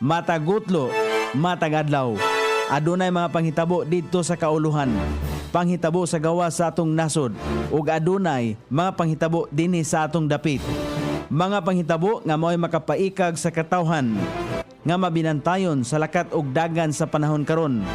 matagutlo, matagadlaw. Adunay mga panghitabo didto sa kauluhan. Panghitabo sa gawa sa atong nasod ug adunay mga panghitabo dinhi sa atong dapit. Mga panghitabo nga mao'y makapaikag sa katawhan nga mabinantayon sa lakat ug dagan sa panahon karon.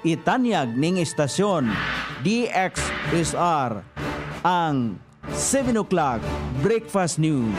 Itanyag ning istasyon DXSR ang 7 o'clock Breakfast News.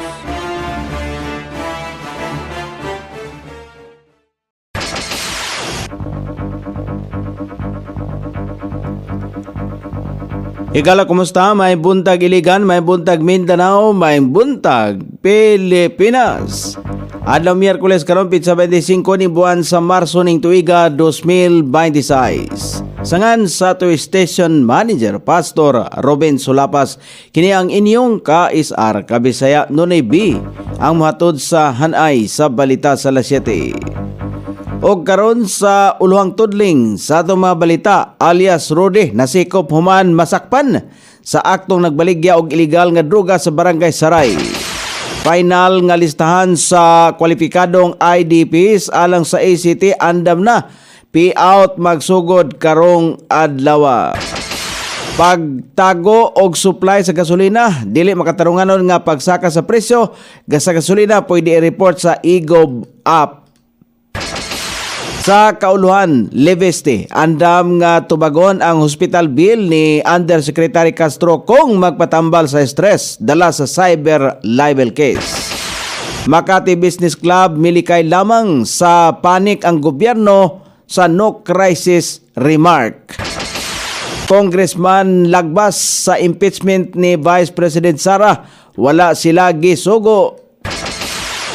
Igala, kumusta? May buntag Iligan, may buntag Mindanao, may buntag Pilipinas. Adlaw Miyerkules karon pitsa 25 ni buwan sa Marso ning tuiga 2026. Sangan sa to Station Manager Pastor Robin Sulapas, kini ang inyong ka-SR Kabisaya Nonay B ang muhatod sa hanay sa balita sa alas 7. O karon sa uluhang tudling sa atong mga balita, alias Rudy nasikop human masakpan sa aktong nagbaligya og illegal nga droga sa Barangay Saray. Final nga listahan sa kwalipikadong IDPs alang sa ACT andam na. Payout magsugod karong adlaw. Pagtago og supply sa gasolina, dili makatarunganon nga pagsaka sa presyo sa gasolina pwede i-report sa eGov app. Sa kauluhan, Leveste, andam nga tubagon ang hospital bill ni Undersecretary Castro kung magpatambal sa stress dala sa cyber libel case. Makati Business Club milikay lamang sa panik ang gobyerno sa no crisis remark. Congressman lagbas sa impeachment ni Vice President Sara, wala sila gisugo.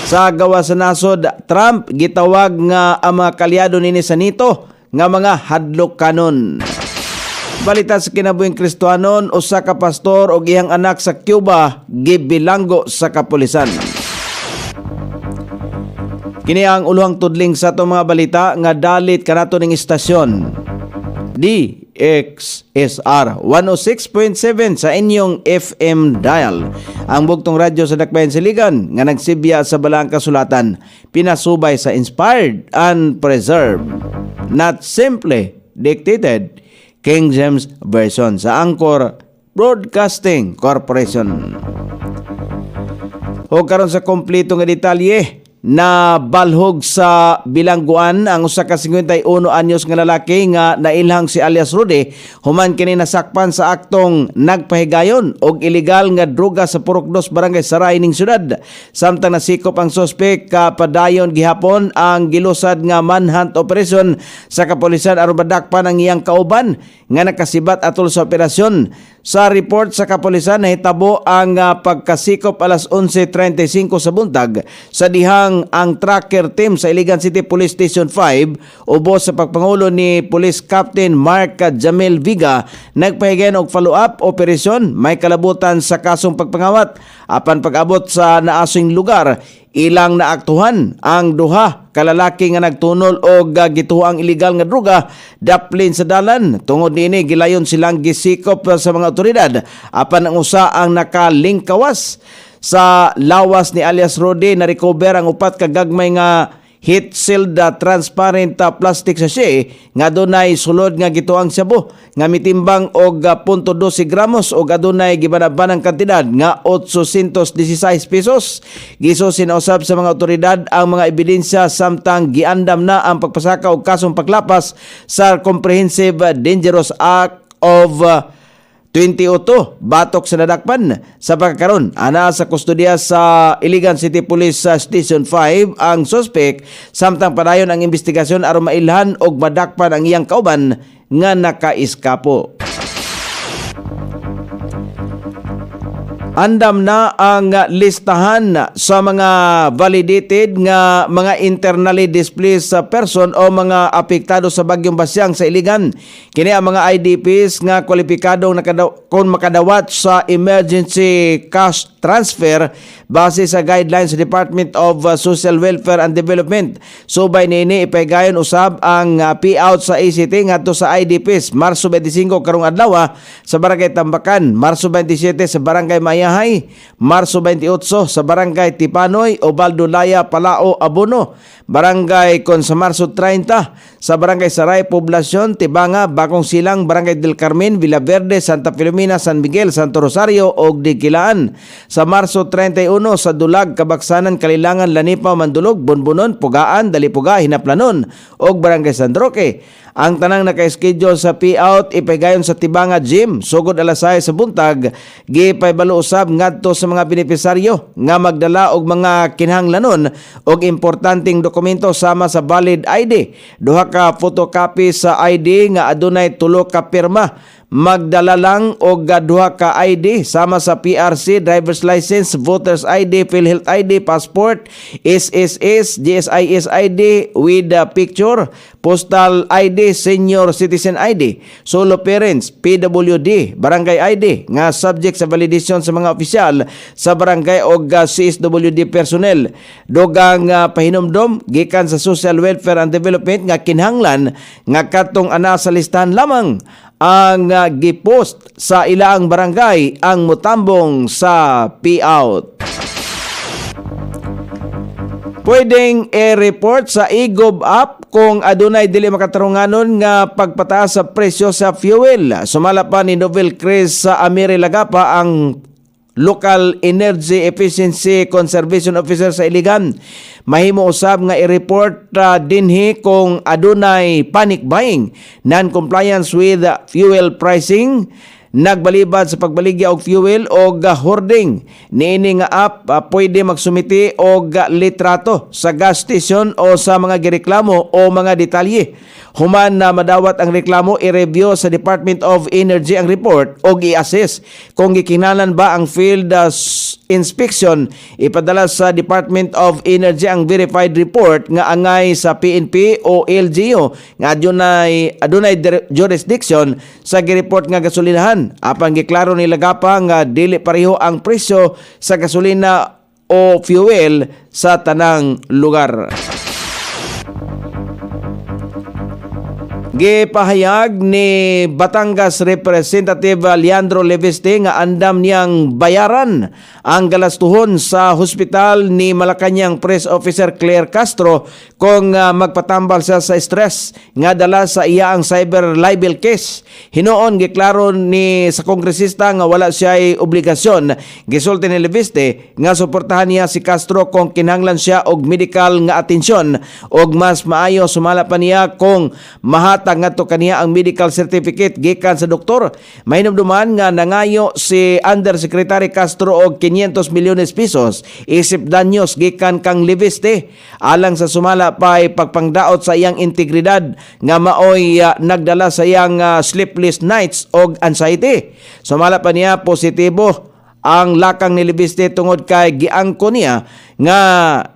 Sa gawa sa nasod, Trump gitawag nga ang mga kalyado nini sa NATO nga mga hadlok kanon. Balita sa kinabuhing Kristohanon, usa ka pastor og iyang anak sa Cuba gibilanggo sa kapulisan. Kini ang uluhang tudling sa atong mga balita nga dalit kanato ning istasyon DXSR 106.7 sa inyong FM dial. Ang bugtong radyo sa Dakbayan Siligan nga nagsibya sa balaang kasulatan, pinasubay sa inspired and preserved, not simply dictated, King James Version sa Anchor Broadcasting Corporation. O karon sa kompleto nga detalye, na balhog sa bilangguan ang usa ka 51 anyos nga lalaki nga nailhang si alias Rudy human kini nasakpan sa aktong nagpahigayon og illegal nga droga sa Purok 2 Barangay Saray ning syudad. Samtang nasikop ang suspek kapadayon gihapon ang gilusad nga manhunt operation sa kapulisan aron badakpan ang iyang kauban nga nakasibat atol sa operasyon. Sa report sa kapulisan, nahitabo ang pagkasikop alas 11:35 sa buntag sa dihang ang tracker team sa Iligan City Police Station 5 ubos sa pagpangulo ni Police Captain Mark Jamil Viga nagpahigayon og follow-up operation may kalabutan sa kasong pagpangawat. Apan pag-abot sa naasing lugar, ilang naaktuhan ang duha kalalaki nga nagtunol og gituhang illegal nga droga daplin sa dalan. Tungod niini gilayon silang gisikop sa mga otoridad. Apan ang usa ang nakalingkawas sa lawas ni alias Rudy na recover ang upat ka gagmay nga heat sealed transparent plastic sachet nga adunay sulod nga gituang shabu nga mitimbang og 0.12 gramos og adunay gibanabanang kantidad nga 816 pesos. Gisusin na usab sa mga otoridad ang mga ebidensya samtang giandam na ang pagpasaka og kasong paglapas sa Comprehensive Dangerous Act of 28 batok sa nadakpan. Sa pagkakaroon, ana sa kustodiya sa Iligan City Police Station 5 ang suspect samtang padayon ang investigasyon aron mailhan og madakpan ang iyang kauban nga nakaiskapo. Andam na ang listahan sa mga validated nga mga internally displaced person o mga apektado sa bagyong Basyang sa Iligan. Kini ang mga IDPs nga kwalipikadong kung makadawat sa emergency cash transfer base sa guidelines sa Department of Social Welfare and Development. Subay nini ipahigayon usab ang payout sa ACT ngadto sa IDPs Marso 25 karong adlaw sa Barangay Tambakan, Marso 27 sa Barangay Maya Mayahay, Marso 28 sa Barangay Tipanoy, Obaldulaya, Palao, Abono. Barangay kon sa Marso 30 sa Barangay Saray, Poblacion, Tibanga, Bagong Silang, Barangay del Carmen, Villaverde, Santa Filomena, San Miguel, Santo Rosario ug Dikilaan. Sa Marso 31 sa Dulag, Kabaksanan, Kalilangan, Lanipa, Mandulog, Bunbunon, Pugaan, Dalipuga, Hinaplanon ug Barangay San Roque. Ang tanang naka-schedule sa payout ipahigayon sa Tibanga Gym sugod alas 6 sa buntag. Gipahibalo usab ngadto sa mga benepisaryo nga magdala og mga kinahanglanon og importanteng dokumento sama sa valid ID, duha ka photocopy sa ID nga adunay 3 ka pirma. Magdala lang og duha ka ID sama sa PRC, driver's license, voter's ID, PhilHealth ID, passport, SSS, GSIS ID with picture, postal ID, senior citizen ID, solo parents, PWD, barangay ID nga subject sa validation sa mga opisyal sa barangay og CSWD personnel. Dugang pahinumdom gikan sa Social Welfare and Development nga kinahanglan nga katong ana sa listahan lamang ang gipost sa ilaang barangay ang mutambong sa payout. Pwedeng i-report sa eGov app kung adunay dili makatarunganon nga pagpataas sa presyo sa fuel. Sumala pa ni Novel Cruz sa Amiri Lagapa, ang Local Energy Efficiency Conservation Officer sa Iligan. Mahimo usab nga i-report dinhi kung adunay panic buying, non-compliance with fuel pricing, nagbalibad sa pagbaligya og fuel o hoarding. Niini nga app pwede magsumiti og litrato sa gas station o sa mga gireklamo o mga detalye. Human na madawat ang reklamo, i-review sa Department of Energy ang report o i-assess kung gikinahanglan ba ang field inspection. Ipadala sa Department of Energy ang verified report nga angay sa PNP o LGU nga adunay jurisdiction sa gireport nga gasolinahan. Apan giklaro ni Lagapa nga dili pareho ang presyo sa gasolina o fuel sa tanang lugar. Gipahayag ni Batangas Representative Leandro Leveste nga andam niyang bayaran ang galastuhon sa hospital ni Malacañang Press Officer Claire Castro kung magpatambal siya sa stress nga dala sa iya ang cyber libel case. Hinoon giklaro ni sa kongresista nga wala siya ay obligasyon. Gisulti ni Leveste nga suportahan niya si Castro kung kinahanglan siya og medical nga atensyon og mas maayo sumala pa niya kung mahatag ngadto kaniya ang medical certificate gikan sa doktor. Mahinumduman nga nangayo si Undersecretary Castro og 500 milyones pesos isip danyos gikan kang Leveste alang sa sumala pay pagpangdaot sa iyang integridad nga maoy nagdala sa iyang sleepless nights og anxiety. Sumala pa niya positibo ang lakang ni Leveste tungod kay giangko niya nga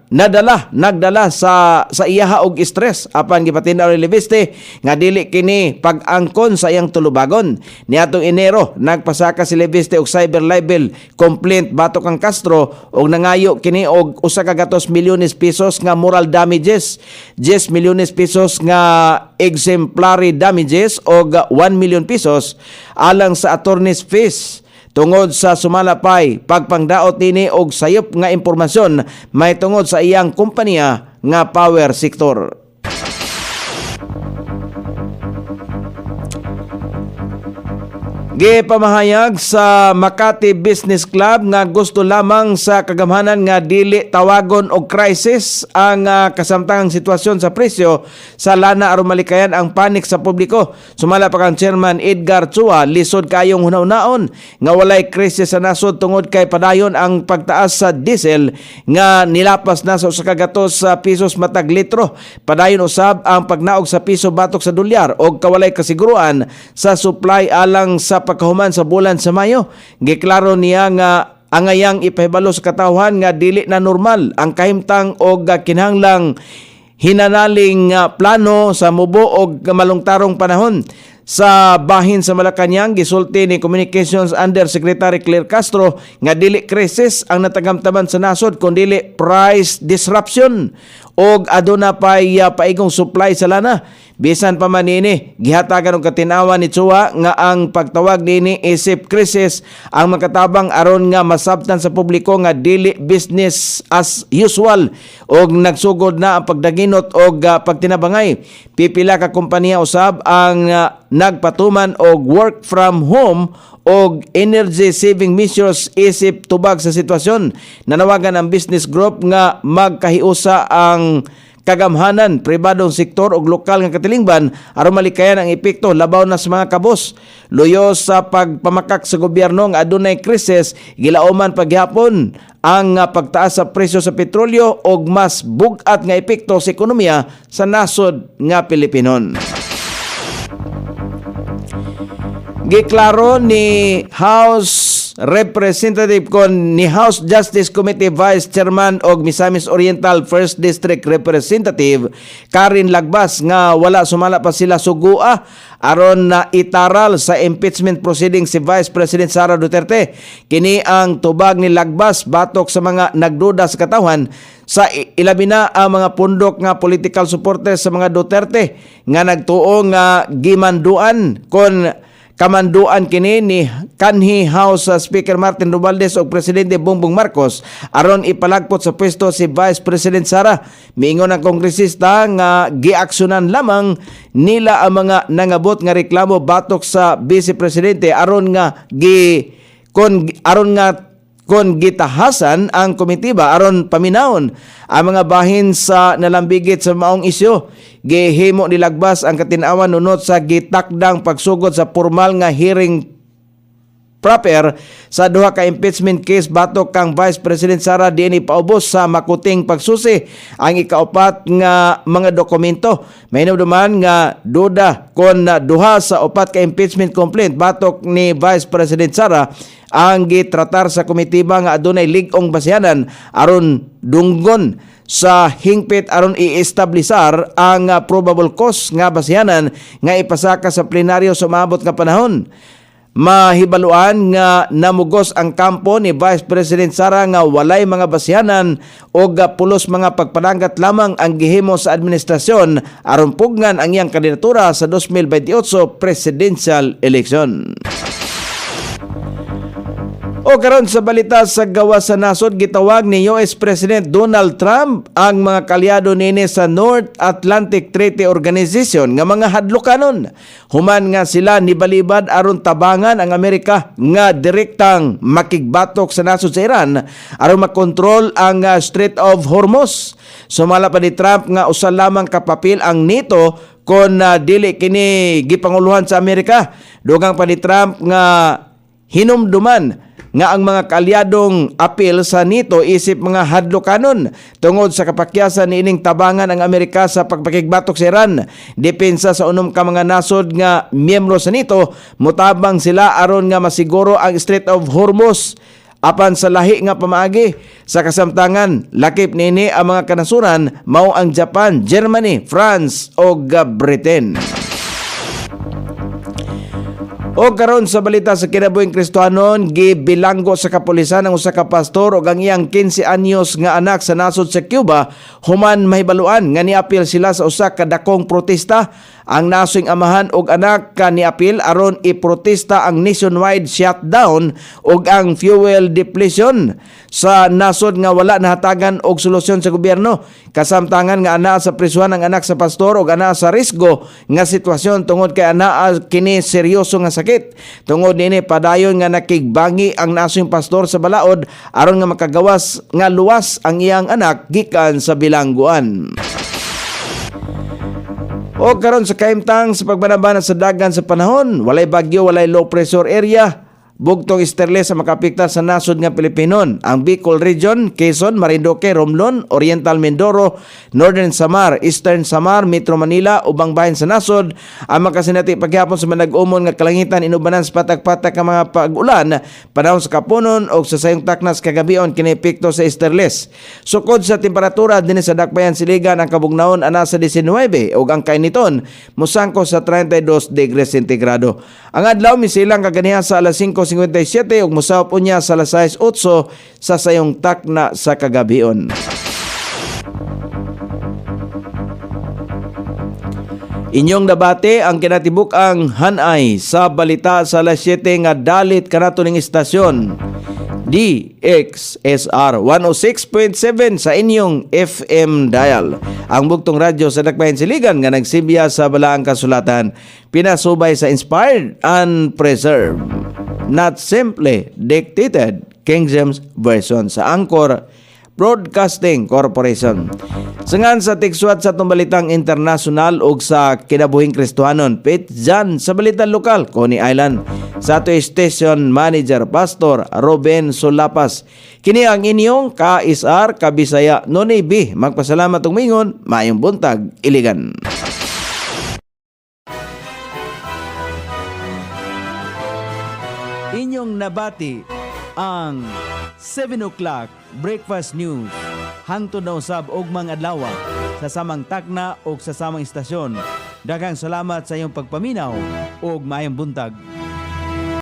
nagdala sa iyaha og stress. Apan gipatin-aw ni Leveste nga dili kini pag-angkon sa iyang tulubagon. Niadtong Enero nagpasaka si Leveste og cyber libel complaint batok kang Castro og nangayo kini og 100 milyones pesos nga moral damages, 10 milyones pesos nga exemplary damages og 1 million pesos alang sa attorney's fees. Tungod sa sumalapay pagpangdaot nini og sayop nga impormasyon may tungod sa iyang kompanya nga power sector. Gipamahayag sa Makati Business Club nga gusto lamang sa kagamhanan nga dili tawagon og crisis ang kasamtangang sitwasyon sa presyo sa lana aron malikayan ang panik sa publiko. Sumala pa kang Chairman Edgar Chua, lisod kayong hunaw-naon nga walay krisis sa nasod tungod kay padayon ang pagtaas sa diesel nga nilapas na sa 100 pesos matag litro. Padayon usab ang pagnaog sa piso batok sa dolyar og kawalay kasiguruan sa supply alang sa pagkahuman sa bulan sa Mayo. Giklaro niya nga angayang ipahibalo sa katawhan nga dili na normal ang kahimtang og kinahanglang hinanaling plano sa mubo og malungtarong panahon. Sa bahin sa Malacañang, gisulti ni Communications Undersecretary Claire Castro nga dili krisis ang natagamtaman sa nasod kundi price disruption og aduna pay paigong supply sa lana. Bisan pa man nini, gihatagan og katinawan ni Chua nga ang pagtawag nini isip krisis ang makatabang aron nga masabtan sa publiko nga dili business as usual og nagsugod na ang pagdaginot og pagtinabangay. Pipila ka kompanya usab ang nagpatuman og work from home og energy saving measures isip tubag sa sitwasyon. Nanawagan ang business group nga magkahiusa ang kagamhanan, pribadong sektor ug lokal nga katilingban aron malikayan ang epekto labaw na sa mga kabos. Luyo sa pagpamakak sa gobyerno nga adunay krisis, gilauman paghapon ang pagtaas sa presyo sa petrolyo ug mas bugat nga epekto sa ekonomiya sa nasod nga Pilipinon. Giklaro ni House Representative ni House Justice Committee Vice Chairman og Misamis Oriental 1st District Representative Karin Lagbas nga wala sumala pa sila sugua aron na itaral sa impeachment proceeding si Vice President Sara Duterte. Kini ang tubag ni Lagbas batok sa mga nagduda sa katawhan sa ilabi na ang mga pundok nga political supporters sa mga Duterte nga nagtuo nga gimanduan kon kamanduan kini ni kanhi House Speaker Martin Romualdez o Presidente Bongbong Marcos aron ipalagpot sa pwesto si Vice President Sara. Miingon ang kongresista nga giaksyonan lamang nila ang mga nangabot nga reklamo batok sa Vice Presidente aron nga kon gitahasan ang komitiba aron paminawon ang mga bahin sa nalambigit sa maong isyu. Gihimo ni Lagbas ang katinawan nunot sa gitakdang pagsugod sa formal nga hearing proper sa duha ka impeachment case batok kang Vice President Sara diini paubos sa makuting pagsusi ang ikaupat nga mga dokumento. May duman nga duda kon duha sa upat ka impeachment complaint batok ni Vice President Sara ang gitratar sa komitiba nga adunay lig-ong basihanan aron dunggon sa hingpit aron i-establisar ang probable cause nga basihanan nga ipasaka sa plenaryo sa maabot nga panahon. Mahibaluan nga namugos ang kampo ni Vice President Sara nga walay mga basihanan o pulos mga pagpananggat lamang ang gihimo sa administrasyon aron pugnan ang iyang kandidatura sa 2028 presidential election. O karon sa balita sa gawas sa nasod, gitawag ni US President Donald Trump ang mga kalyado nini sa North Atlantic Treaty Organization nga mga hadlukanon. Human nga sila nibalibad aron tabangan ang Amerika nga direktang makigbatok sa nasod sa Iran aron makontrol ang Strait of Hormuz. Sumala pa ni Trump nga usa lamang kapapil ang NATO kon dili kini gipanguluhan sa Amerika. Dugang pa ni Trump nga hinumduman nga ang mga kaalyadong apil sa NATO isip mga hadlokanon tungod sa kapakyasan ni ining tabangan ang Amerika sa pagpakigbatok sa Iran. Depensa sa unom ka mga nasod nga miyembro sa NATO, mutabang sila aron nga masiguro ang Strait of Hormuz. Apan sa lahi nga pamaagi sa kasamtangan, lakip nini ang mga kanasuran mao ang Japan, Germany, France o Britain. O karon sa balita sa kinabuhing Kristohanon, gibilanggo sa kapulisan ang usa ka pastor ug ang iyang 15 anyos nga anak sa nasod sa Cuba human mahibaluan nga niapil sila sa usa ka dakong protesta. Ang nasing amahan ug anak niapil aron iprotesta ang nationwide shutdown ug ang fuel depletion sa nasod nga wala nahatagan og solusyon sa gobyerno. Kasamtangan nga ana sa prisuhan ang anak sa pastor ug ana sa risgo nga sitwasyon tungod kay ana kini seryoso nga sakit. Tungod nini padayon nga nakigbangi ang nasong pastor sa balaod aron nga makagawas nga luwas ang iyang anak gikan sa bilangguan. O karon sa kaimtang sa pagbanabana sa dagan sa panahon, walay bagyo, walay low pressure area, bugtong esterle sa makapikta sa nasod nga Pilipinon. Ang Bicol Region, Quezon, Marinduque, Romblon, Oriental Mindoro, Northern Samar, Eastern Samar, Metro Manila, ubang bahin sa nasod. Ang makasinati paghapon sa manag-umon nga kalangitan inubanan sa patak-patak nga mga pag-ulan, panahon sa kapunon o sa sayong taknas kagabion kinepekto sa esterles. Sukod sa temperatura din sa Dakbayan Siligan ang kabugnaon ana sa 19 ug ang kainiton musangko sa 32 degrees sentigrado. Ang adlaw misilang kaganiha sa alas 5:57 ug mosawop unya sa alas 6:08 sa sayong takna sa kagabion. Inyong nabati ang kinatibuk-ang hanay sa balita sa alas 7 nga dalit kanato ning istasyon. DXSR 106.7 sa inyong FM dial. Ang bugtong radyo sa Dakbayan Siligan nga nagsimbiya sa balaang kasulatan, pinasubay sa inspired and preserved, not simply dictated King James Version sa Anchor Broadcasting Corporation. Sangan sa tikswat sa tumbalitang internasyonal ug sa kinabuhing Kristohanon, pit dyan sa balitang lokal, Coney Island. Sa ato station manager Pastor Ruben Solapas. Kini ang inyong KSR Kabisaya Nonay B. Magpasalamat ug mingon, maayong buntag, Iligan. Inyong nabati ang 7 o'clock breakfast news hangtod na usab og mga adlaw sa samang takna o sa samang istasyon. Daghang salamat sa iyong pagpaminaw ug maayong buntag.